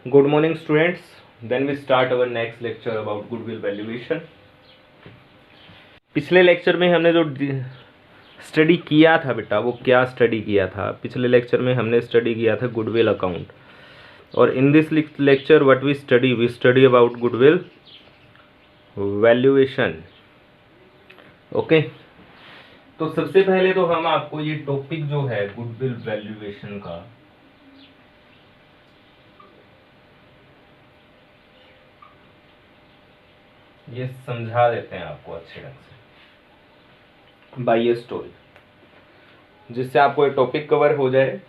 Good morning, students. Then we start our next lecture about goodwill valuation. पिछले lecture में हमने जो study किया था बेटा, वो क्या स्टडी किया था? पिछले लेक्चर में हमने स्टडी किया था गुडविल अकाउंट, और in this lecture what we study about goodwill valuation. Okay, तो सबसे पहले तो हम आपको ये टॉपिक जो है गुडविल वैल्यूएशन का ये समझा देते हैं आपको अच्छे ढंग से बाय ये स्टोरी, जिससे आपको ये टॉपिक कवर हो जाए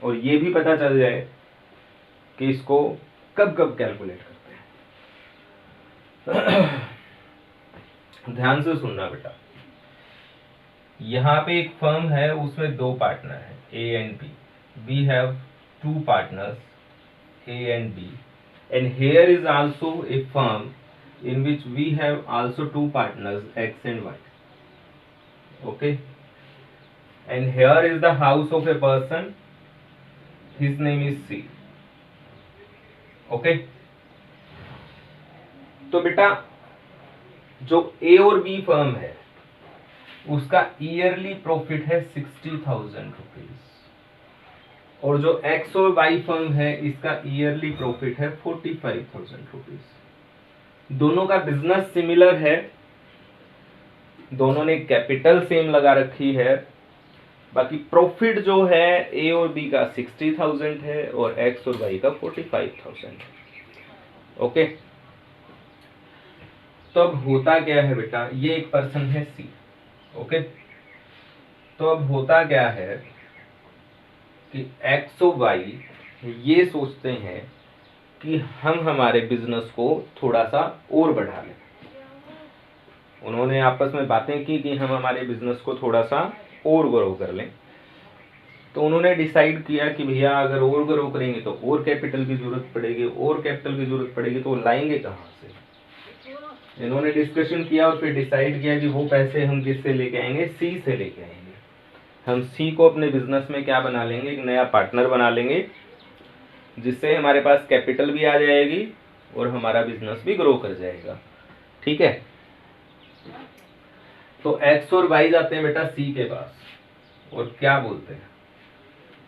और ये भी पता चल जाए कि इसको कब कब कैलकुलेट करते हैं. ध्यान से सुनना बेटा. यहाँ पे एक फर्म है, उसमें दो पार्टनर हैं A and B. We have two partners A and B, and here is also a firm in which we have also two partners X and Y. Okay, and here is the house of a person, his name is C. Okay, तो बेटा जो A और B firm है उसका yearly profit है 60,000 rupees, और जो X और Y फर्म है इसका ईयरली प्रॉफिट है 45,000 रुपीज. दोनों का बिजनेस सिमिलर है, दोनों ने कैपिटल सेम लगा रखी है, बाकी प्रॉफिट जो है ए और बी का 60,000 है और एक्स और वाई का 45,000 है. ओके, तो अब होता क्या है बेटा, ये एक पर्सन है सी. ओके, तो अब होता क्या है कि एक्स और वाई ये सोचते हैं कि हम हमारे बिजनेस को थोड़ा सा और बढ़ा लें. उन्होंने आपस में बातें की कि हम हमारे बिजनेस को थोड़ा सा और ग्रो कर लें. तो उन्होंने डिसाइड किया कि भैया अगर और ग्रो करेंगे तो और कैपिटल की जरूरत पड़ेगी, और कैपिटल की जरूरत पड़ेगी तो लाएंगे कहाँ से? इन्होंने डिस्कशन किया और फिर डिसाइड किया कि वो पैसे हम किससे लेके आएंगे? सी से लेके आएंगे. हम सी को अपने बिजनेस में क्या बना लेंगे? एक नया पार्टनर बना लेंगे, जिससे हमारे पास कैपिटल भी आ जाएगी और हमारा बिजनेस भी ग्रो कर जाएगा. ठीक है, तो एक्स और वाई जाते हैं बेटा सी के पास और क्या बोलते हैं?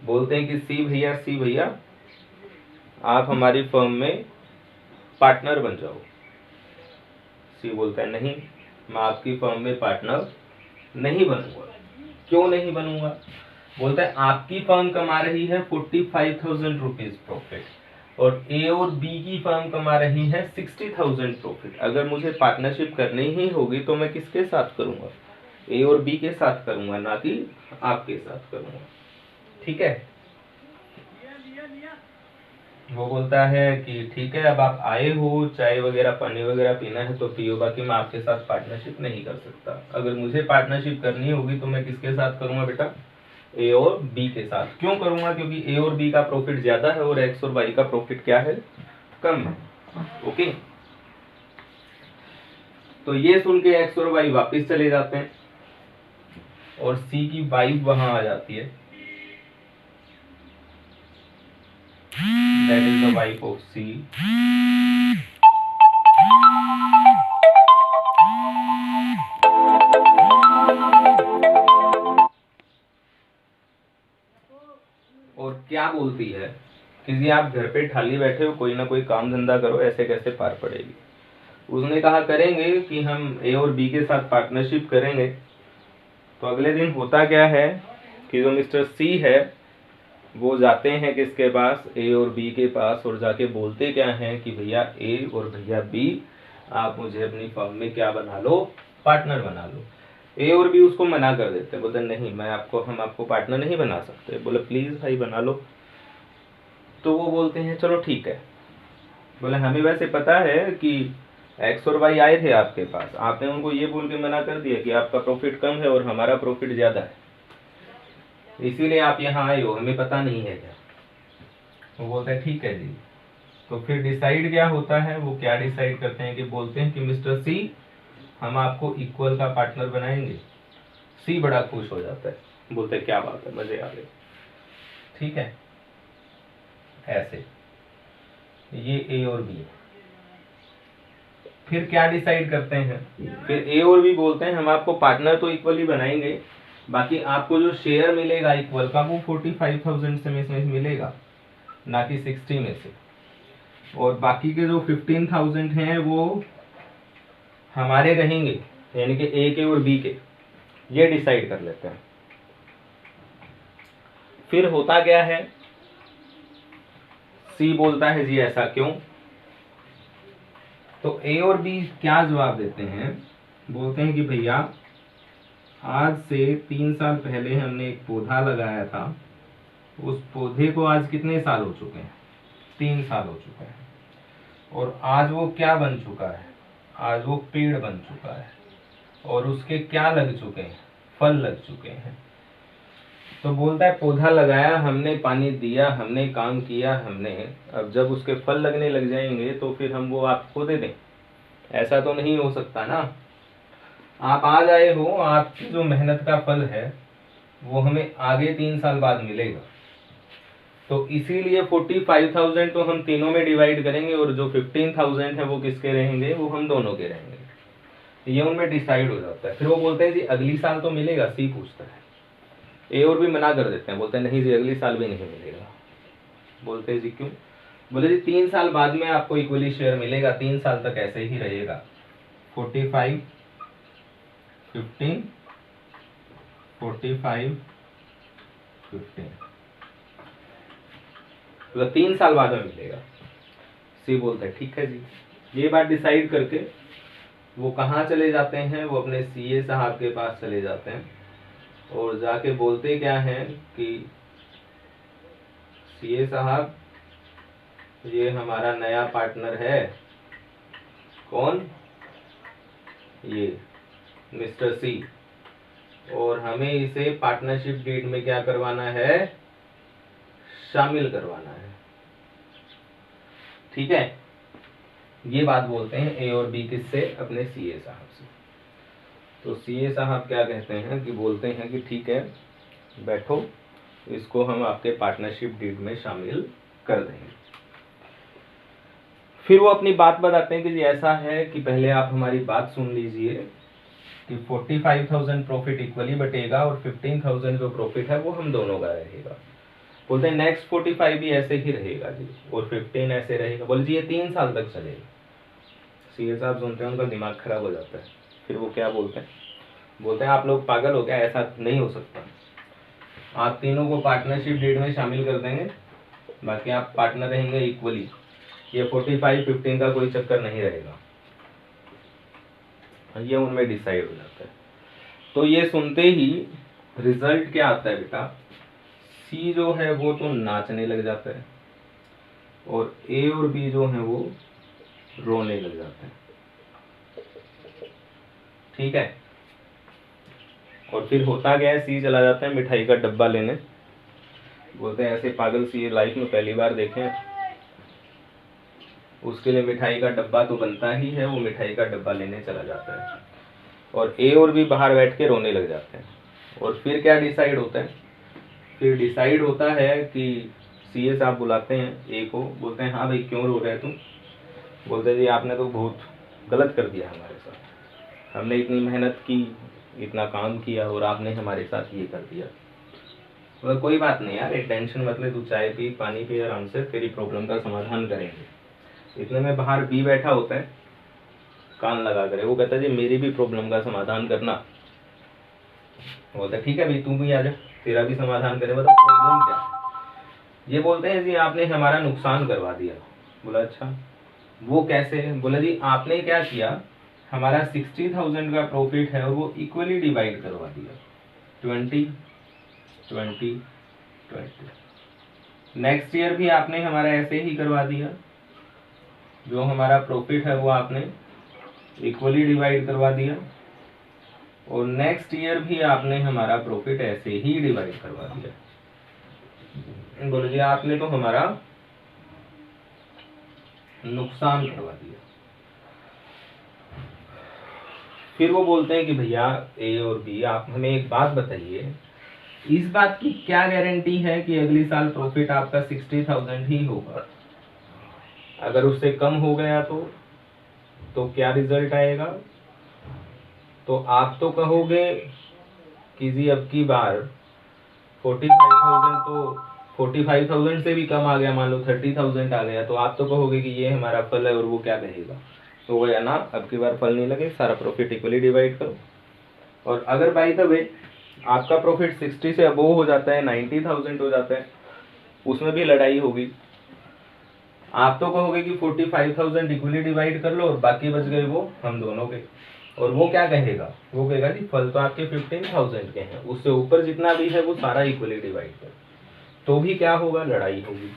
बोलते हैं कि सी भैया आप हमारी फर्म में पार्टनर बन जाओ. सी बोलता है नहीं, मैं आपकी फर्म में पार्टनर नहीं बनूंगा. क्यों नहीं बनूंगा? बोलता है आपकी फर्म कमा रही है 45,000 रुपीज प्रॉफिट और ए और बी की फर्म कमा रही है 60,000 प्रॉफिट. अगर मुझे पार्टनरशिप करनी ही होगी तो मैं किसके साथ करूंगा? ए और बी के साथ करूंगा, ना कि आपके साथ करूंगा. ठीक है, वो बोलता है कि ठीक है, अब आप आए हो, चाय वगैरह पानी वगैरह पीना है तो पियो, बाकी मैं आपके साथ पार्टनरशिप नहीं कर सकता. अगर मुझे पार्टनरशिप करनी होगी तो मैं किसके साथ करूंगा बेटा? ए और बी के साथ. क्यों करूंगा? क्योंकि ए और बी का प्रॉफिट ज्यादा है और एक्स और वाई का प्रॉफिट क्या है? कम है. ओके, तो ये सुन के एक्स और वाई वापस चले जाते हैं और सी की वाइफ वहां आ जाती है. That is the wife of C. और क्या बोलती है कि जी आप घर पे खाली बैठे हो, कोई ना कोई काम धंधा करो, ऐसे कैसे पार पड़ेगी? उसने कहा करेंगे कि हम ए और बी के साथ पार्टनरशिप करेंगे. तो अगले दिन होता क्या है कि जो मिस्टर सी है वो जाते हैं किसके पास? ए और बी के पास, और जाके बोलते क्या हैं कि भैया ए और भैया बी आप मुझे अपनी फर्म में क्या बना लो? पार्टनर बना लो. ए और बी उसको मना कर देते हैं, बोलते नहीं, हम आपको पार्टनर नहीं बना सकते. बोले प्लीज भाई बना लो. तो वो बोलते हैं चलो ठीक है. बोले हमें वैसे पता है कि एक्स और वाई आए थे आपके पास, आपने उनको ये बोल के मना कर दिया कि आपका प्रॉफिट कम है और हमारा प्रॉफिट ज्यादा है, इसीलिए आप यहाँ आए हो, हमें पता नहीं है क्या? वो बोलता है ठीक है जी. तो फिर डिसाइड क्या होता है? वो क्या डिसाइड करते हैं कि बोलते हैं कि मिस्टर सी हम आपको इक्वल का पार्टनर बनाएंगे. सी बड़ा खुश हो जाता है, बोलते हैं क्या बात है, मजे आ गए. ठीक है, ऐसे ये ए और बी। फिर क्या डिसाइड करते हैं, फिर ए और बी बोलते हैं हम आपको पार्टनर तो इक्वली बनाएंगे, बाकी आपको जो शेयर मिलेगा इक्वल का वो 45,000 से में मिलेगा, ना कि 60 में से। और बाकी के जो 15,000 हैं वो हमारे रहेंगे, यानी कि ए के और बी के। ये डिसाइड कर लेते हैं। फिर होता क्या है, सी बोलता है जी ऐसा क्यों। तो ए और बी क्या जवाब देते हैं, बोलते हैं कि भैया आज से 3 साल पहले हमने एक पौधा लगाया था, उस पौधे को आज कितने साल हो चुके हैं, 3 साल हो चुके हैं, और आज वो क्या बन चुका है, आज वो पेड़ बन चुका है, और उसके क्या लग चुके हैं, फल लग चुके हैं। तो बोलता है पौधा लगाया हमने, पानी दिया हमने, काम किया हमने, अब जब उसके फल लगने लग जाएंगे तो फिर हम वो आपको दे दें, ऐसा तो नहीं हो सकता ना। आप आज आए हो, आपकी जो मेहनत का फल है वो हमें आगे 3 साल बाद मिलेगा। तो इसीलिए 45,000 तो हम तीनों में डिवाइड करेंगे, और जो 15,000 है वो किसके रहेंगे, वो हम दोनों के रहेंगे। ये उनमें डिसाइड हो जाता है। फिर वो बोलते हैं जी अगली साल तो मिलेगा, सी पूछता है। ए और भी मना कर देते हैं, बोलते हैं नहीं जी अगली साल भी नहीं मिलेगा। बोलते हैं जी क्यों, बोले जी 3 साल बाद में आपको इक्वली शेयर मिलेगा, 3 साल तक ऐसे ही रहेगा, 45 15 45 15, मतलब 3 साल बाद में मिलेगा। सी बोलता है ठीक है जी। ये बात डिसाइड करके वो कहाँ चले जाते हैं, वो अपने सीए साहब के पास चले जाते हैं, और जाके बोलते क्या हैं कि सीए साहब ये हमारा नया पार्टनर है, कौन, ये मिस्टर सी, और हमें इसे पार्टनरशिप डीड में क्या करवाना है, शामिल करवाना है। ठीक है, ये बात बोलते हैं ए और बी किससे, अपने सीए साहब से। तो सीए साहब क्या कहते हैं कि बोलते हैं कि ठीक है बैठो, इसको हम आपके पार्टनरशिप डीड में शामिल कर देंगे। फिर वो अपनी बात बताते हैं कि जी ऐसा है कि पहले आप हमारी बात सुन लीजिए कि 45,000 प्रॉफिट इक्वली बटेगा, और 15,000 जो प्रॉफिट है वो हम दोनों का रहेगा। बोलते हैं नेक्स्ट 45 भी ऐसे ही रहेगा जी, और 15 ऐसे रहेगा। बोले जी ये 3 साल तक चलेगा। सीए साहब सुनते हैं, उनका दिमाग खराब हो जाता है। फिर वो क्या बोलते हैं, बोलते हैं आप लोग पागल हो क्या, ऐसा नहीं हो सकता। आप तीनों को पार्टनरशिप डीड में शामिल कर देंगे, बाकी आप पार्टनर रहेंगे इक्वली, ये 45-15 का कोई चक्कर नहीं रहेगा। ये उनमें डिसाइड हो जाता है। तो ये सुनते ही रिजल्ट क्या आता है बेटा, सी जो है वो तो नाचने लग जाता है, और ए और बी जो है वो रोने लग जाते हैं। ठीक है, और फिर होता क्या है, सी चला जाता है मिठाई का डब्बा लेने। बोलते हैं ऐसे पागल सी लाइफ में पहली बार देखे, उसके लिए मिठाई का डब्बा तो बनता ही है, वो मिठाई का डब्बा लेने चला जाता है, और ए और बी बाहर बैठ के रोने लग जाते हैं। और फिर क्या डिसाइड होता है, फिर डिसाइड होता है कि सीए साहब बुलाते हैं ए को, बोलते हैं हाँ भाई क्यों रो रहे तुम। बोलते हैं जी आपने तो बहुत गलत कर दिया हमारे साथ, हमने इतनी मेहनत की, इतना काम किया, और आपने हमारे साथ ये कर दिया। बोला कोई बात नहीं यार, एक टेंशन मत ले, तू चाय पी, पानी पी, आराम से तेरी प्रॉब्लम का समाधान करेंगे। इतने में बाहर बी बैठा होता है कान लगा कर, वो कहता है जी मेरी भी प्रॉब्लम का समाधान करना। बोलता है ठीक है भाई तू भी आ जा, तेरा भी समाधान करे, मतलब प्रॉब्लम क्या है। ये बोलते हैं जी आपने हमारा नुकसान करवा दिया। बोला अच्छा वो कैसे, बोला जी आपने क्या किया, हमारा 60,000 का प्रॉफिट है और वो इक्वली डिवाइड करवा दिया, 20 20 20। नेक्स्ट ईयर भी आपने हमारा ऐसे ही करवा दिया, जो हमारा प्रॉफिट है वो आपने इक्वली डिवाइड करवा दिया, और नेक्स्ट ईयर भी आपने हमारा प्रॉफिट ऐसे ही डिवाइड करवा दिया। बोले जी आपने तो हमारा नुकसान करवा दिया। फिर वो बोलते हैं कि भैया ए और बी आप हमें एक बात बताइए, इस बात की क्या गारंटी है कि अगली साल प्रॉफिट आपका 60,000 ही होगा। अगर उससे कम हो गया तो क्या रिजल्ट आएगा? तो आप तो कहोगे कि जी अब की बार 45,000 तो 45,000 से भी कम आ गया, मान लो 30,000 आ गया, तो आप तो कहोगे कि ये हमारा फल है, और वो क्या कहेगा? तो वो या ना, अब की बार फल नहीं लगे, सारा प्रॉफिट इक्वली डिवाइड करो। और अगर बाई द वे आपका प्रॉफिट 60 से अबोव हो जाता है, 90,000 हो जाता है, उसमें भी लड़ाई होगी। आप तो कहोगे कि 45,000 इक्वली डिवाइड कर लो और बाकी बच गए वो हम दोनों के। और वो क्या कहेगा? वो कहेगा जी फल तो आपके 15,000 के हैं, उससे ऊपर जितना भी है वो सारा इक्वली डिवाइड कर। तो भी क्या होगा? लड़ाई होगी,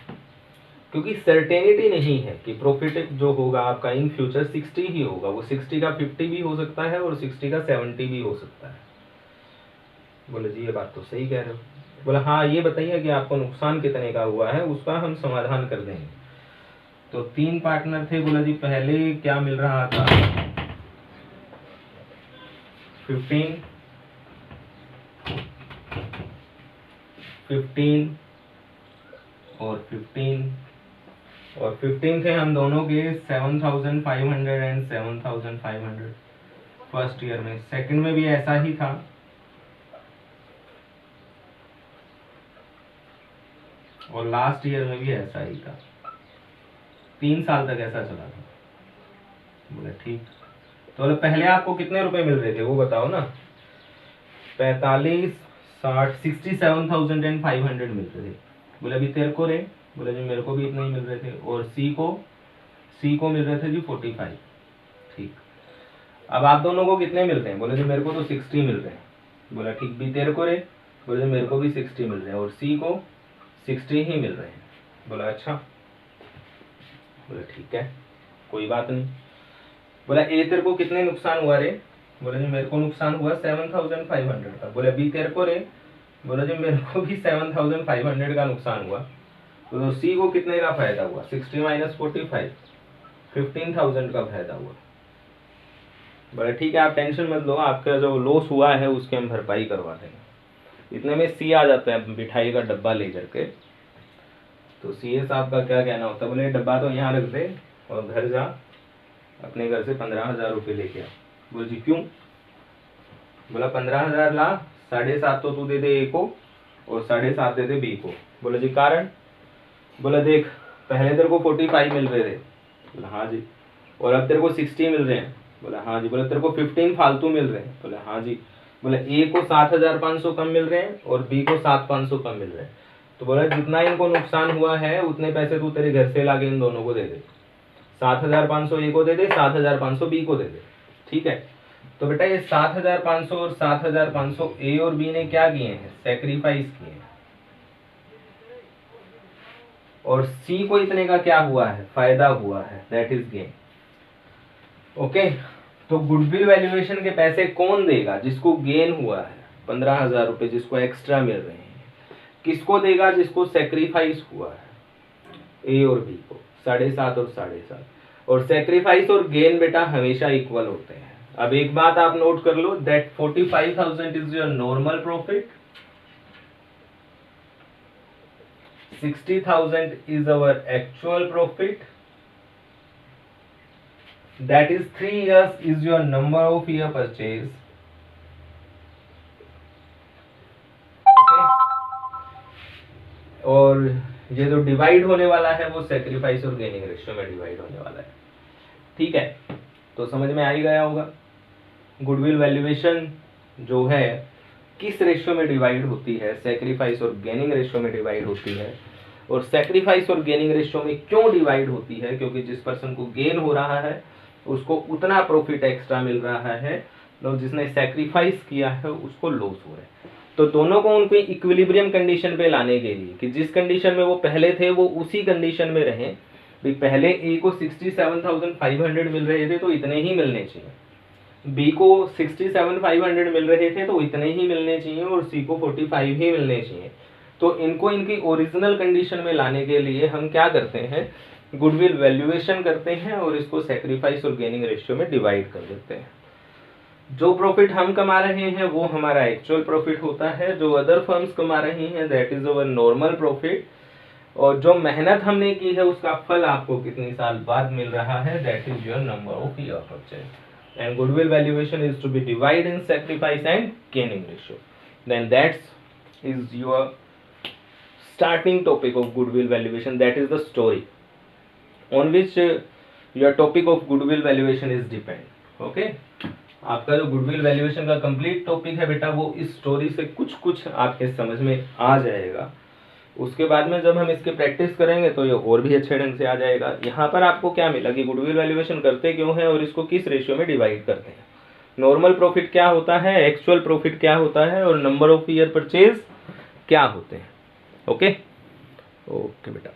क्योंकि सर्टेनिटी नहीं है कि प्रॉफिट जो होगा आपका इन फ्यूचर 60 ही होगा। वो 60 का 50 भी हो सकता है और 60 का 70 भी हो सकता है। बोले जी ये बात तो सही कह रहे हो। बोला हाँ, ये बताइए कि आपको नुकसान कितने का हुआ है, उसका हम समाधान कर देंगे। तो 3 पार्टनर थे। बोला जी पहले क्या मिल रहा था? 15 और 15 थे हम दोनों के 7,500 एंड 7,500 फर्स्ट ईयर में। सेकंड में भी ऐसा ही था, और लास्ट ईयर में भी ऐसा ही था। 3 साल तक ऐसा चला था। बोले ठीक। तो बोले पहले आपको कितने रुपए मिल रहे थे वो बताओ ना? 45, 60, 67,500 मिल रहे थे। बोले अभी तेरे को रे? बोले जी मेरे को भी इतने ही मिल रहे थे। और सी को मिल रहे थे जी 45। ठीक। अब आप दोनों को कितने मिल रहे हैं? बोले जी मेरे को तो 60 मिल रहे हैं। बोला ठीक, भी तेरे को रे? बोले जी मेरे को भी 60 मिल रहे हैं और सी को 60 ही मिल रहे हैं। बोला अच्छा। बोले ठीक है, कोई बात नहीं। बोला ए तेरे को कितने नुकसान हुआ रे? बोले जी मेरे को नुकसान हुआ 7,500 का। बोले अभी तेरे को रे? बोले जी मेरे को भी 7,500 का नुकसान हुआ। तो सी को कितने का फायदा हुआ? 60 माइनस 45, 15,000 का फायदा हुआ। बोले ठीक है, आप टेंशन मत लो, आपका जो लॉस हुआ है उसकी हम भरपाई करवा देंगे। इतने में सी आ जाता है मिठाई का डब्बा लेकर के। तो सीए साहब का क्या कहना होता है? बोले डब्बा तो यहाँ रख दे और घर जा, अपने घर से 15,000 रुपये लेके आ। बोले जी क्यों? बोला 15,000 ला, 7.5 तो तू दे दे ए को और 7.5 दे दे बी को। बोले जी कारण? बोला देख, पहले तेरे को 45 मिल रहे थे। बोला हाँ जी। और अब तेरे को 60 मिल रहे हैं। बोला हाँ जी। बोला तेरे को 15 फालतू मिल रहे हैं। बोला हाँ जी। बोला ए को 7,500 कम मिल रहे हैं और बी को 7,500 कम मिल रहे हैं। तो बोला जितना इनको नुकसान हुआ है उतने पैसे तू तेरे घर से लाके इन दोनों को दे दे। 7,500 ए को दे दे, 7,500 बी को दे दे। ठीक है। तो बेटा ये 7,500 और 7,500 ए और बी ने क्या किए हैं? सेक्रीफाइस किए हैं। और सी को इतने का क्या हुआ है? फायदा हुआ है, दैट इज गेन। ओके। तो गुडविल वैल्यूएशन के पैसे कौन देगा? जिसको गेन हुआ है 15,000 रुपए, जिसको एक्स्ट्रा मिल रहे हैं। किसको देगा? जिसको सेक्रीफाइस हुआ है, ए और बी को, 7.5 और 7.5। और सेक्रीफाइस और गेन बेटा हमेशा इक्वल होते हैं। अब एक बात आप नोट कर लो, that 45,000 is your normal profit, 60,000 is our actual profit, that is 3 years is your number of year purchase, okay? और ये जो डिवाइड होने वाला है वो सेक्रीफाइस और गेनिंग रेशियो में डिवाइड होने वाला है। ठीक है, तो समझ में आ ही गया होगा गुडविल वैल्यूएशन जो है किस रेशियो में डिवाइड होती है? सेक्रीफाइस और गेनिंग रेशियो में डिवाइड होती है। और सेक्रीफाइस और गेनिंग रेशियो में क्यों डिवाइड होती है? क्योंकि जिस पर्सन को गेन हो रहा है उसको उतना प्रॉफिट एक्स्ट्रा मिल रहा है, तो जिसने सेक्रीफाइस किया है उसको लॉस हो रहा है। तो दोनों को उनको इक्विलिब्रियम कंडीशन पे लाने के लिए कि जिस कंडीशन में वो पहले थे वो उसी कंडीशन में रहें। भाई पहले ए को 67,500 मिल रहे थे तो इतने ही मिलने चाहिए, बी को 67,500 मिल रहे थे तो इतने ही मिलने चाहिए, और सी को 45 ही मिलने चाहिए। तो इनको इनकी ओरिजिनल कंडीशन में लाने के लिए हम क्या करते हैं? गुडविल वैल्यूएशन करते हैं और इसको सेक्रीफाइस और गेनिंग रेशियो में डिवाइड कर देते हैं। जो प्रॉफिट हम कमा रहे हैं वो हमारा एक्चुअल प्रॉफिट होता है, जो अदर फर्म्स कमा रही हैं that is our normal profit, और जो मेहनत हमने की है उसका फल आपको कितने साल बाद मिल रहा है, that is your number of year purchase. And goodwill valuation is to be divide in sacrifice and gaining ratio. Then that's is your starting topic of goodwill valuation, that is the story on which your topic of goodwill valuation is depend। okay, आपका जो goodwill valuation का complete topic है बेटा वो इस story से कुछ कुछ आपके समझ में आ जाएगा। उसके बाद में जब हम इसकी प्रैक्टिस करेंगे तो ये और भी अच्छे ढंग से आ जाएगा। यहाँ पर आपको क्या मिला कि गुडविल वैल्यूएशन करते क्यों है और इसको किस रेशियो में डिवाइड करते हैं, नॉर्मल प्रॉफिट क्या होता है, एक्चुअल प्रॉफिट क्या होता है और नंबर ऑफ ईयर परचेज क्या होते हैं। ओके ओके बेटा।